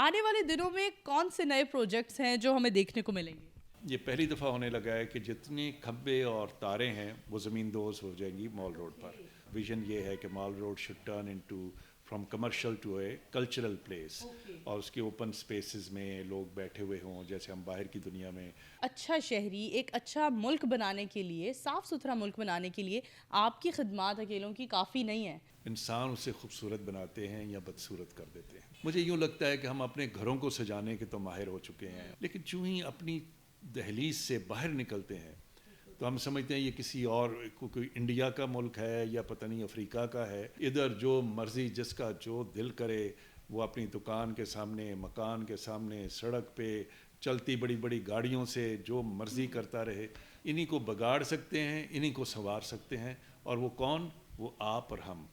آنے والے دنوں میں کون سے نئے پروجیکٹس ہیں جو ہمیں دیکھنے کو ملیں گے؟ یہ پہلی دفعہ ہونے لگا ہے کہ جتنی کھمبے اور تاریں ہیں وہ زمین دوز ہو جائیں گی مال روڈ پر. ویژن یہ ہے کہ Mall Road should turn into from commercial to a cultural place, اور اس کے اوپن سپیسز میں لوگ بیٹھے ہوئے ہوں جیسے ہم باہر کی دنیا میں. اچھا شہری ایک اچھا ملک بنانے کے لیے، صاف ستھرا ملک بنانے کے لیے آپ کی خدمات اکیلوں کی کافی نہیں ہیں. انسان اسے خوبصورت بناتے ہیں یا بدصورت کر دیتے ہیں. مجھے یوں لگتا ہے کہ ہم اپنے گھروں کو سجانے کے تو ماہر ہو چکے ہیں، لیکن چوں ہی اپنی دہلیز سے باہر نکلتے ہیں تو ہم سمجھتے ہیں یہ کسی اور کوئی انڈیا کا ملک ہے یا پتہ نہیں افریقہ کا ہے. ادھر جو مرضی جس کا جو دل کرے وہ اپنی دکان کے سامنے، مکان کے سامنے، سڑک پہ چلتی بڑی بڑی گاڑیوں سے جو مرضی کرتا رہے. انہی کو بگاڑ سکتے ہیں، انہی کو سنوار سکتے ہیں. اور وہ کون؟ وہ آپ اور ہم.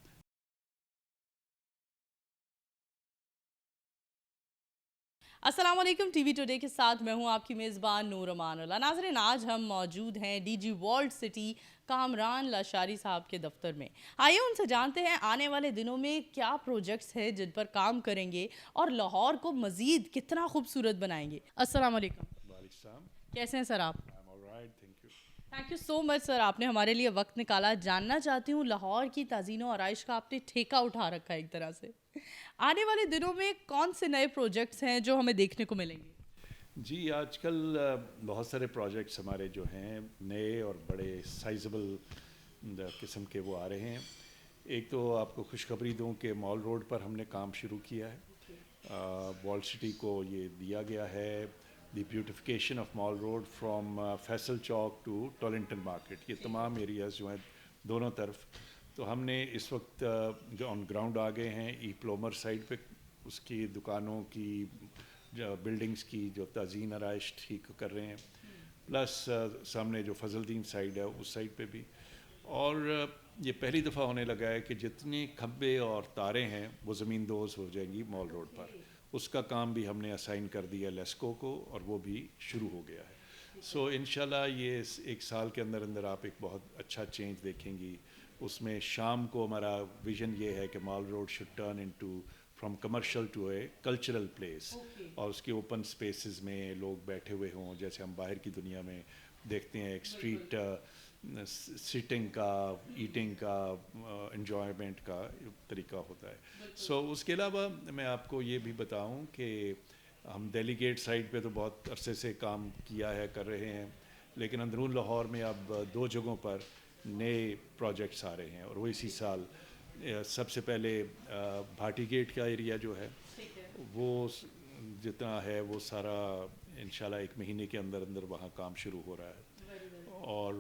السلام علیکم، ٹی وی ٹوڈے کے ساتھ میں ہوں آپ کی میزبان نور امان اللہ. ناظرین، آج ہم موجود ہیں D G world city Kamran Lashari صاحب کے دفتر میں. آئیے ان سے جانتے ہیں آنے والے دنوں میں کیا پروجیکٹس ہیں جن پر کام کریں گے اور لاہور کو مزید کتنا خوبصورت بنائیں گے. السلام علیکم. وعلیکم السلام. کیسے ہیں سر آپ؟ I'm all right, thank you. Thank you so much sir, آپ نے ہمارے لیے وقت نکالا. جاننا چاہتی ہوں لاہور کی تزئین و آرائش کا آپ نے ٹھیکہ اٹھا رکھا ہے ایک طرح سے. آنے والے دنوں میں کون سے نئے پروجیکٹس ہیں جو ہمیں دیکھنے کو ملیں گے؟ جی، آج کل بہت سارے پروجیکٹس ہمارے جو ہیں نئے اور بڑے سائزبل قسم کے وہ آ رہے ہیں. ایک تو آپ کو خوشخبری دوں کہ مال روڈ پر ہم نے کام شروع کیا ہے. ورلڈ سٹی کو یہ دیا گیا ہے the beautification of Mall Road from Faisal Chowk to Tollinton market. یہ تمام ایریاز جو ہیں دونوں طرف. تو ہم نے اس وقت جو آن گراؤنڈ آ گئے ہیں ای پلومر سائڈ پہ، اس کی دکانوں کی بلڈنگز کی جو تزئین آرائش ٹھیک کر رہے ہیں. پلس سامنے جو فضل الدین سائڈ ہے اس سائڈ پہ بھی. اور یہ پہلی دفعہ ہونے لگا ہے کہ جتنی کھمبے اور تاریں ہیں وہ زمین دوز ہو جائیں گی مال روڈ پر. اس کا کام بھی ہم نے اسائن کر دیا لیسکو کو اور وہ بھی شروع ہو گیا ہے. سو انشاءاللہ یہ ایک سال کے اندر اندر آپ ایک بہت اچھا چینج دیکھیں گی. اس میں شام کو ہمارا ویژن یہ ہے کہ Mall Road should turn into from commercial to a cultural place, اور اس کے اوپن سپیسز میں لوگ بیٹھے ہوئے ہوں جیسے ہم باہر کی دنیا میں دیکھتے ہیں. ایک اسٹریٹ سیٹنگ کا، ایٹنگ کا، انجوائمنٹ کا طریقہ ہوتا ہے. سو اس کے علاوہ میں آپ کو یہ بھی بتاؤں کہ ہم دہلی گیٹ سائڈ پہ تو بہت عرصے سے کام کیا ہے، کر رہے ہیں، لیکن اندرون لاہور میں اب 2 جگہوں پر نئے پروجیکٹس آ رہے ہیں اور وہ اسی سال. سب سے پہلے بھاٹی گیٹ کا ایریا جو ہے وہ جتنا ہے وہ سارا انشاءاللہ 1 مہینے کے اندر اندر وہاں کام شروع ہو رہا ہے. اور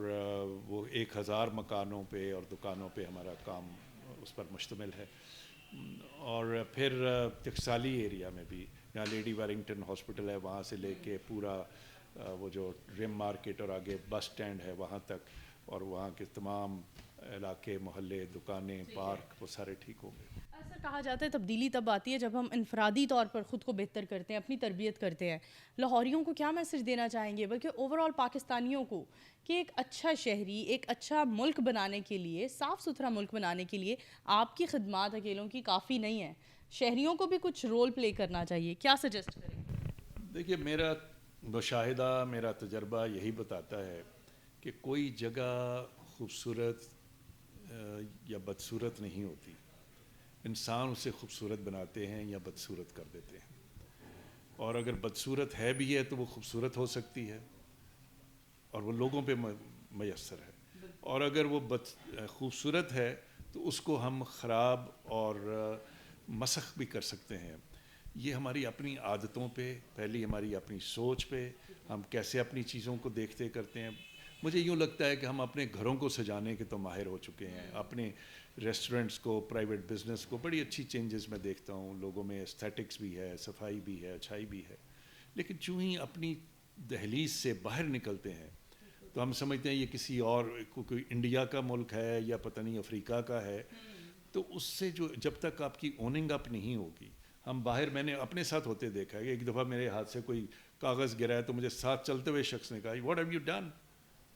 وہ 1000 مکانوں پہ اور دکانوں پہ ہمارا کام اس پر مشتمل ہے. اور پھر ٹکسالی ایریا میں بھی، یہاں لیڈی ویرنگٹن ہاسپٹل ہے، وہاں سے لے کے پورا وہ جو ریم مارکیٹ اور آگے بس سٹینڈ ہے وہاں تک، اور وہاں کے تمام علاقے، محلے، دکانیں، پارک وہ سارے ٹھیک ہوں گے. ایسا کہا جاتا ہے تبدیلی تب آتی ہے جب ہم انفرادی طور پر خود کو بہتر کرتے ہیں، اپنی تربیت کرتے ہیں. لاہوریوں کو کیا میسج دینا چاہیں گے، بلکہ اوور آل پاکستانیوں کو، کہ ایک اچھا شہری ایک اچھا ملک بنانے کے لیے، صاف ستھرا ملک بنانے کے لیے آپ کی خدمات اکیلوں کی کافی نہیں ہیں، شہریوں کو بھی کچھ رول پلے کرنا چاہیے. کیا سجیسٹ کریں گے؟ دیکھیے، میرا مشاہدہ، میرا تجربہ یہی بتاتا ہے کہ کوئی جگہ خوبصورت یا بدصورت نہیں ہوتی. انسان اسے خوبصورت بناتے ہیں یا بدصورت کر دیتے ہیں. اور اگر بدصورت ہے بھی ہے تو وہ خوبصورت ہو سکتی ہے اور وہ لوگوں پہ میسر ہے. اور اگر وہ خوبصورت ہے تو اس کو ہم خراب اور مسخ بھی کر سکتے ہیں. یہ ہماری اپنی عادتوں پہ، پہلی ہماری اپنی سوچ پہ، ہم کیسے اپنی چیزوں کو دیکھتے کرتے ہیں. مجھے یوں لگتا ہے کہ ہم اپنے گھروں کو سجانے کے تو ماہر ہو چکے ہیں. اپنے ریسٹورنٹس کو، پرائیویٹ بزنس کو بڑی اچھی چینجز میں دیکھتا ہوں. لوگوں میں ایستھیٹکس بھی ہے، صفائی بھی ہے، اچھائی بھی ہے. لیکن چوں ہی اپنی دہلیز سے باہر نکلتے ہیں تو ہم سمجھتے ہیں یہ کسی اور کوئی انڈیا کا ملک ہے یا پتہ نہیں افریقہ کا ہے. تو اس سے جو جب تک آپ کی اوننگ اپ نہیں ہوگی، ہم باہر، میں نے اپنے ساتھ ہوتے دیکھا ہے. ایک دفعہ میرے ہاتھ سے کوئی کاغذ گرا ہے تو مجھے ساتھ چلتے ہوئے شخص نے کہا واٹ ہیو یو ڈن.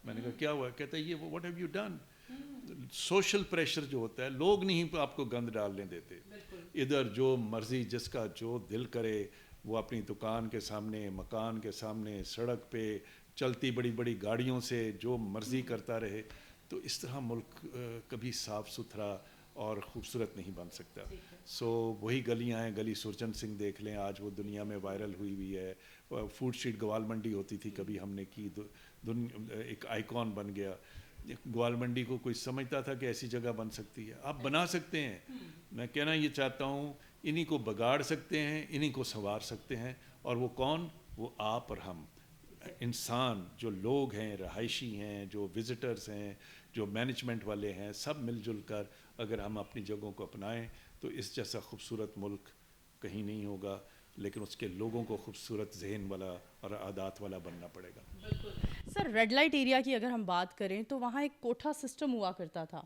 میں نے کہا کیا ہوا؟ کہتا ہے یہ what have you done. Social pressure جو ہوتا ہے، لوگ نہیں آپ کو گند ڈالنے دیتے. ادھر جو مرضی جس کا جو دل کرے وہ اپنی دکان کے سامنے، مکان کے سامنے، سڑک پہ چلتی بڑی بڑی گاڑیوں سے جو مرضی کرتا رہے، تو اس طرح ملک کبھی صاف ستھرا اور خوبصورت نہیں بن سکتا. سو وہی گلیاں ہیں، گلی سرجن سنگھ دیکھ لیں، آج وہ دنیا میں وائرل ہوئی ہے. فوڈ اسٹریٹ گوال منڈی ہوتی تھی کبھی ہم نے کی، ایک آئیکن بن گیا. گوال منڈی کو کوئی سمجھتا تھا کہ ایسی جگہ بن سکتی ہے؟ آپ بنا سکتے ہیں. میں کہنا یہ چاہتا ہوں، انہی کو بگاڑ سکتے ہیں، انہی کو سنوار سکتے ہیں. اور وہ کون؟ وہ آپ اور ہم انسان، جو لوگ ہیں، رہائشی ہیں، جو وزٹرز ہیں، جو مینجمنٹ والے ہیں، سب مل جل کر اگر ہم اپنی جگہوں کو اپنائیں تو اس جیسا خوبصورت ملک کہیں نہیں ہوگا. لیکن اس کے لوگوں کو خوبصورت ذہن والا اور عادات والا بننا پڑے گا. سر ریڈ لائٹ ایریا کی اگر ہم بات کریں تو وہاں ایک کوٹھا سسٹم ہوا کرتا تھا،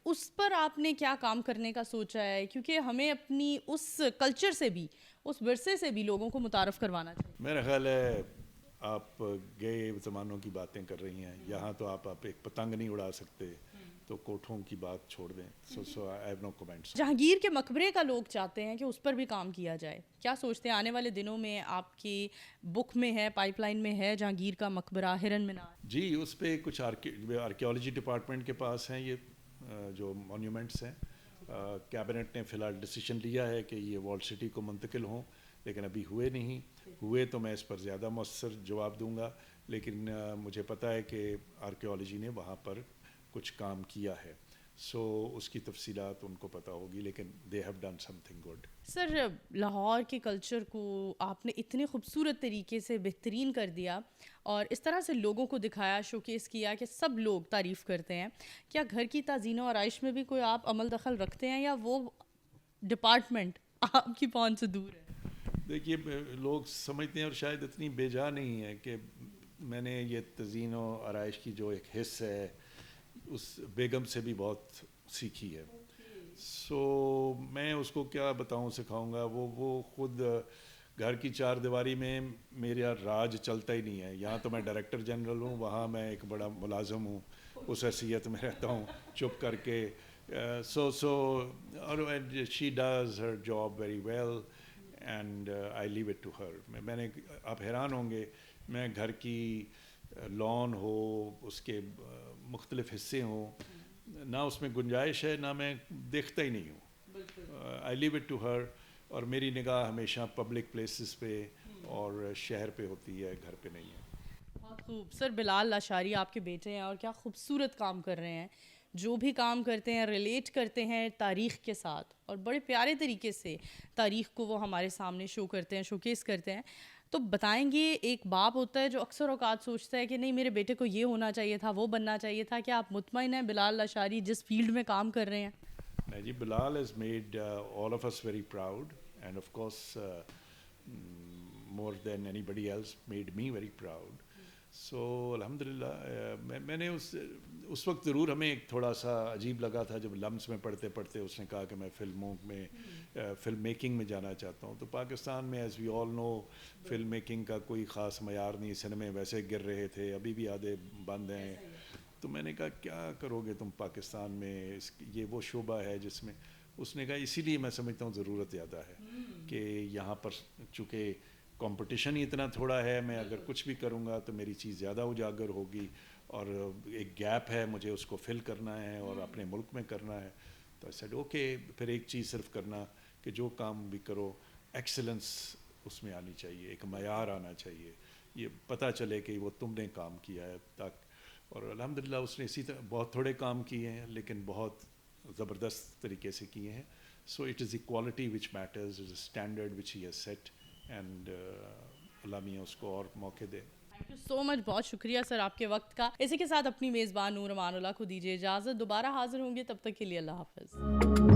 اس پر آپ نے کیا کام کرنے کا سوچا ہے؟ کیونکہ ہمیں اپنی اس کلچر سے بھی، اس ورثے سے بھی لوگوں کو متعارف کروانا چاہیے. میرا خیال ہے آپ گئے زمانوں کی باتیں کر رہی ہیں. یہاں تو آپ ایک پتنگ نہیں اڑا سکتے، تو کوٹھوں کی بات چھوڑ دیں. So I have no comments. Jahangir کے مقبرے کا لوگ چاہتے ہیں کہ اس پر بھی کام کیا جائے، کیا سوچتے ہیں آنے والے دنوں میں؟ آپ کی بک میں ہے، پائپ لائن میں ہے جہانگیر کا مقبرہ، ہرن مینار. جی، اس پہ کچھ آرکیالوجی ڈپارٹمنٹ کے پاس ہیں یہ جو مونیومنٹس ہیں. کیبنٹ نے فی الحال ڈیسیشن لیا ہے کہ یہ وال سٹی کو منتقل ہوں، لیکن ابھی ہوئے نہیں. ہوئے تو میں اس پر زیادہ مؤثر جواب دوں گا، لیکن مجھے پتہ ہے کہ آرکیالوجی نے وہاں پر کچھ کام کیا ہے. سو اس کی تفصیلات ان کو پتہ ہوگی، لیکن they have done something good. Sir Lahore کے کلچر کو آپ نے اتنے خوبصورت طریقے سے بہترین کر دیا اور اس طرح سے لوگوں کو دکھایا، شوکیس کیا کہ سب لوگ تعریف کرتے ہیں. کیا گھر کی تزئین و آرائش میں بھی کوئی آپ عمل دخل رکھتے ہیں یا وہ ڈپارٹمنٹ آپ کی پہنچ سے دور ہے؟ دیکھیے، لوگ سمجھتے ہیں اور شاید اتنی بے جا نہیں ہے کہ میں نے یہ تزئین و آرائش کی جو ایک حص ہے اس بیگم سے بھی بہت سیکھی ہے. سو میں اس کو کیا بتاؤں، سکھاؤں گا؟ وہ خود گھر کی چار دیواری میں میرا راج چلتا ہی نہیں ہے. یہاں تو میں ڈائریکٹر جنرل ہوں، وہاں میں ایک بڑا ملازم ہوں، اس حیثیت میں رہتا ہوں چپ کر کے. اور she does her job very well and I love it to her. میں نے، آپ حیران ہوں گے، میں گھر کی لان ہو، اس کے مختلف حصے ہوں، نہ اس میں گنجائش ہے، نہ میں دیکھتا ہی نہیں ہوں. آئی لیو اٹ ٹو ہر. اور میری نگاہ ہمیشہ پبلک پلیسز پہ اور شہر پہ ہوتی ہے، گھر پہ نہیں ہے. بہت خوب. سر بلال لاشاری آپ کے بیٹے ہیں اور کیا خوبصورت کام کر رہے ہیں. جو بھی کام کرتے ہیں ریلیٹ کرتے ہیں تاریخ کے ساتھ اور بڑے پیارے طریقے سے تاریخ کو وہ ہمارے سامنے شو کرتے ہیں، شوکیس کرتے ہیں. تو بتائیں گے، ایک باپ ہوتا ہے جو اکثر اوقات سوچتا ہے کہ نہیں میرے بیٹے کو یہ ہونا چاہیے تھا، وہ بننا چاہیے تھا. کیا آپ مطمئن ہیں بلال لاشاری جس فیلڈ میں کام کر رہے ہیں؟ نہیں جی، بلال has made all of us very proud and of course more than anybody else made me very proud. سو الحمدللہ میں نے اس وقت ضرور ہمیں ایک تھوڑا سا عجیب لگا تھا جب لمس میں پڑھتے پڑھتے اس نے کہا کہ میں فلموں میں، فلم میکنگ میں جانا چاہتا ہوں. تو پاکستان میں as we all know film making کا کوئی خاص معیار نہیں. سنیمے ویسے گر رہے تھے، ابھی بھی آدھے بند ہیں. تو میں نے کہا کیا کرو گے تم پاکستان میں، یہ وہ شعبہ ہے جس میں. اس نے کہا اسی لیے میں سمجھتا ہوں ضرورت زیادہ ہے کہ یہاں پر چونکہ کمپٹیشن ہی اتنا تھوڑا ہے، میں اگر کچھ بھی کروں گا تو میری چیز زیادہ اجاگر ہوگی اور ایک گیپ ہے، مجھے اس کو فل کرنا ہے اور اپنے ملک میں کرنا ہے. تو I said اوکے. پھر ایک چیز صرف کرنا کہ جو کام بھی کرو ایکسلنس اس میں آنی چاہیے، ایک معیار آنا چاہیے، یہ پتہ چلے کہ وہ تم نے کام کیا ہے. اور الحمدللہ اس نے اسی طرح بہت تھوڑے کام کیے ہیں لیکن بہت زبردست طریقے سے کیے ہیں. So it is a quality which matters, it is standard which he has set and اللہ میاں اس کو اور موقع دے. تھینک یو سو مچ. بہت شکریہ سر آپ کے وقت کا. اسی کے ساتھ اپنی میزبان نور امان اللہ کو دیجیے اجازت. دوبارہ حاضر ہوں گے، تب تک کے لیے اللہ حافظ.